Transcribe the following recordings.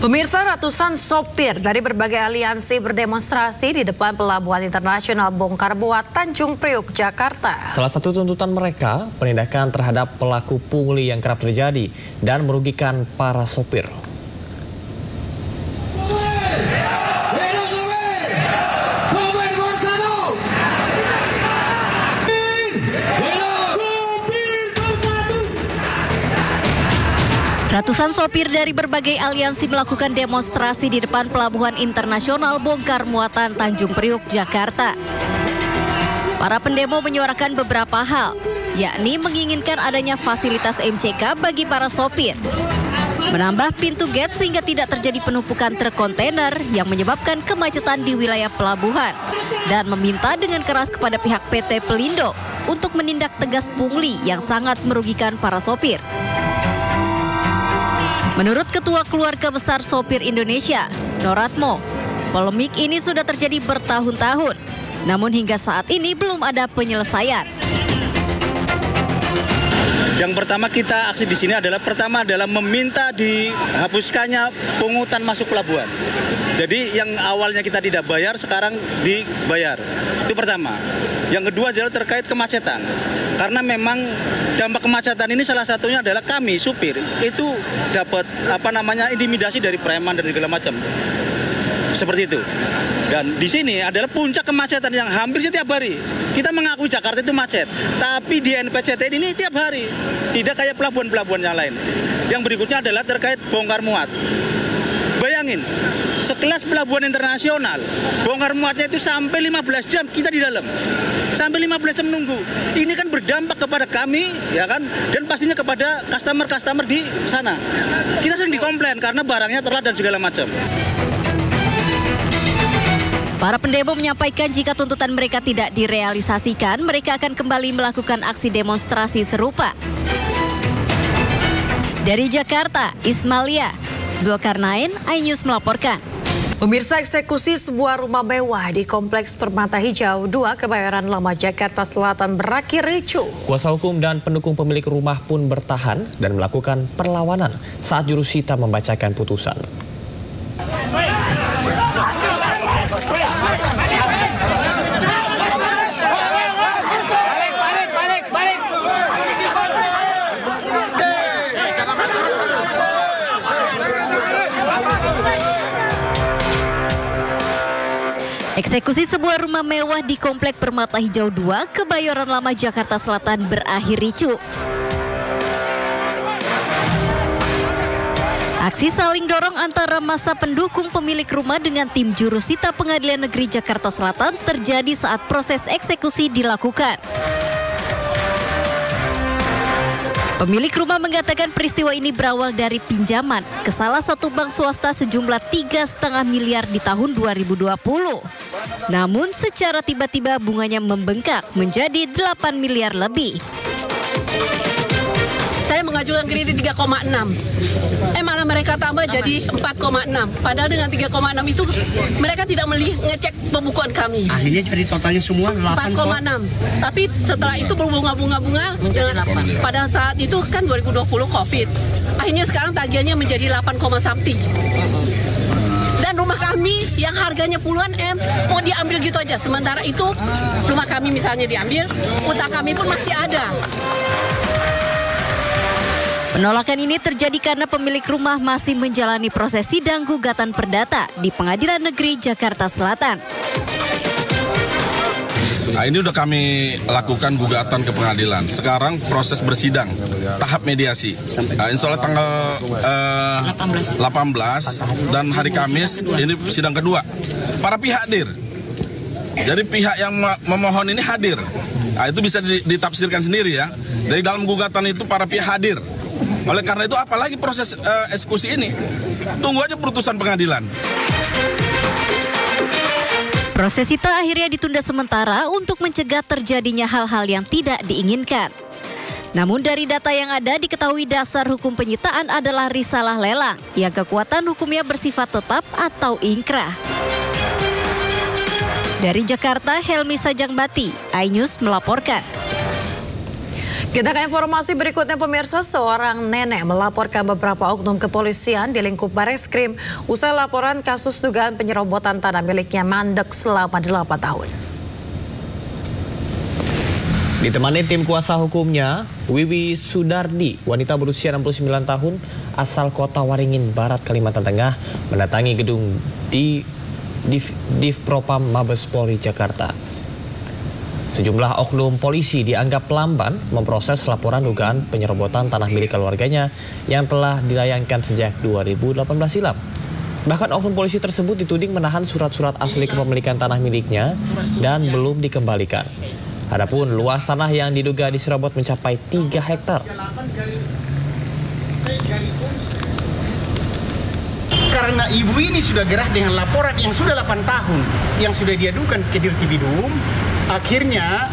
Pemirsa, ratusan sopir dari berbagai aliansi berdemonstrasi di depan Pelabuhan Internasional Bongkar Muat Tanjung Priok, Jakarta. Salah satu tuntutan mereka, penindakan terhadap pelaku pungli yang kerap terjadi dan merugikan para sopir. Ratusan sopir dari berbagai aliansi melakukan demonstrasi di depan Pelabuhan Internasional Bongkar Muatan Tanjung Priok, Jakarta. Para pendemo menyuarakan beberapa hal, yakni menginginkan adanya fasilitas MCK bagi para sopir, menambah pintu gate sehingga tidak terjadi penumpukan truk kontainer yang menyebabkan kemacetan di wilayah pelabuhan, dan meminta dengan keras kepada pihak PT Pelindo untuk menindak tegas pungli yang sangat merugikan para sopir. Menurut Ketua Keluarga Besar Sopir Indonesia, Noratmo, polemik ini sudah terjadi bertahun-tahun, namun hingga saat ini belum ada penyelesaian. Yang pertama kita aksi di sini adalah meminta dihapuskannya pungutan masuk pelabuhan. Jadi yang awalnya kita tidak bayar sekarang dibayar. Itu pertama. Yang kedua adalah terkait kemacetan. Karena memang dampak kemacetan ini salah satunya adalah kami supir itu dapat intimidasi dari preman dan segala macam. Seperti itu. Dan di sini adalah puncak kemacetan yang hampir setiap hari. Kita mengakui Jakarta itu macet, tapi di NPCT ini tiap hari. Tidak kayak pelabuhan-pelabuhan yang lain. Yang berikutnya adalah terkait bongkar muat. Bayangin, sekelas pelabuhan internasional, bongkar muatnya itu sampai 15 jam kita di dalam. Sampai 15 jam menunggu. Ini kan berdampak kepada kami, ya kan, dan pastinya kepada customer-customer di sana. Kita sering dikomplain karena barangnya telat dan segala macam. Para pendemo menyampaikan jika tuntutan mereka tidak direalisasikan, mereka akan kembali melakukan aksi demonstrasi serupa. Dari Jakarta, Ismalia, Zulkarnain, iNews melaporkan. Pemirsa, eksekusi sebuah rumah mewah di Kompleks Permata Hijau 2 Kebayoran Lama, Jakarta Selatan berakhir ricuh. Kuasa hukum dan pendukung pemilik rumah pun bertahan dan melakukan perlawanan saat jurusita membacakan putusan. Eksekusi sebuah rumah mewah di Komplek Permata Hijau 2, Kebayoran Lama, Jakarta Selatan berakhir ricuh. Aksi saling dorong antara massa pendukung pemilik rumah dengan tim jurusita Pengadilan Negeri Jakarta Selatan terjadi saat proses eksekusi dilakukan. Pemilik rumah mengatakan peristiwa ini berawal dari pinjaman ke salah satu bank swasta sejumlah 3,5 miliar di tahun 2020. Namun secara tiba-tiba bunganya membengkak menjadi 8 miliar lebih. Saya mengajukan kredit 3,6. Malah mereka tambah jadi 4,6. Padahal dengan 3,6 itu mereka tidak ngecek pembukuan kami. Akhirnya jadi totalnya semua 4,6. Tapi setelah itu berbunga-bunga pada saat itu kan 2020 Covid. Akhirnya sekarang tagihannya menjadi 8, something. Dan rumah kami yang harganya puluhan M mau diambil gitu aja. Sementara itu rumah kami misalnya diambil, utang kami pun masih ada. Penolakan ini terjadi karena pemilik rumah masih menjalani proses sidang gugatan perdata di Pengadilan Negeri Jakarta Selatan. Nah, ini udah kami lakukan gugatan ke pengadilan. Sekarang proses bersidang, tahap mediasi. Insya Allah tanggal 18 dan hari Kamis ini sidang kedua. Para pihak hadir. Jadi pihak yang memohon ini hadir. Nah, itu bisa ditafsirkan sendiri ya. Dari dalam gugatan itu para pihak hadir. Oleh karena itu apalagi proses eksekusi ini, tunggu aja putusan pengadilan. Proses itu akhirnya ditunda sementara untuk mencegah terjadinya hal-hal yang tidak diinginkan. Namun dari data yang ada diketahui dasar hukum penyitaan adalah risalah lelang yang kekuatan hukumnya bersifat tetap atau ingkrah. Dari Jakarta, Helmi Sajangbati, iNews melaporkan. Kita ke informasi berikutnya pemirsa, seorang nenek melaporkan beberapa oknum kepolisian di lingkup Bareskrim usai laporan kasus dugaan penyerobotan tanah miliknya mandek selama 8 tahun. Ditemani tim kuasa hukumnya, Wiwi Sudardi, wanita berusia 69 tahun, asal kota Waringin Barat, Kalimantan Tengah, mendatangi gedung di Divpropam Mabes Polri Jakarta. Sejumlah oknum polisi dianggap lamban memproses laporan dugaan penyerobotan tanah milik keluarganya yang telah dilayangkan sejak 2018 silam. Bahkan oknum polisi tersebut dituding menahan surat-surat asli kepemilikan tanah miliknya dan belum dikembalikan. Adapun luas tanah yang diduga diserobot mencapai 3 hektar. Karena ibu ini sudah gerah dengan laporan yang sudah 8 tahun yang sudah diadukan ke Dirtipidum, akhirnya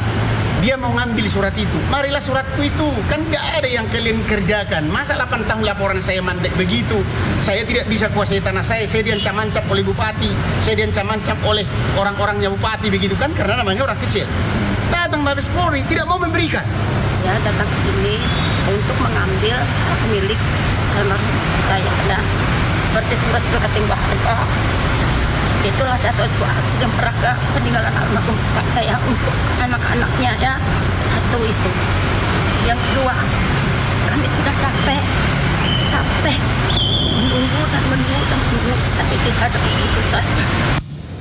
dia mau ngambil surat itu. Marilah suratku itu, kan nggak ada yang kalian kerjakan. Masa 8 tahun laporan saya mandek begitu? Saya tidak bisa kuasai tanah saya diancam-ancam oleh bupati, saya diancam-ancam oleh orang-orangnya bupati begitu kan, karena namanya orang kecil. Datang Mabes Polri tidak mau memberikan. Ya datang ke sini untuk mengambil hak milik tanah saya. Nah, seperti surat-surat yang berharga. Itulah satu yang peraka peninggalan almarhum kakak saya untuk anak-anaknya ya. Satu itu. Yang kedua, kami sudah capek menunggu, tapi tidak ada keputusan.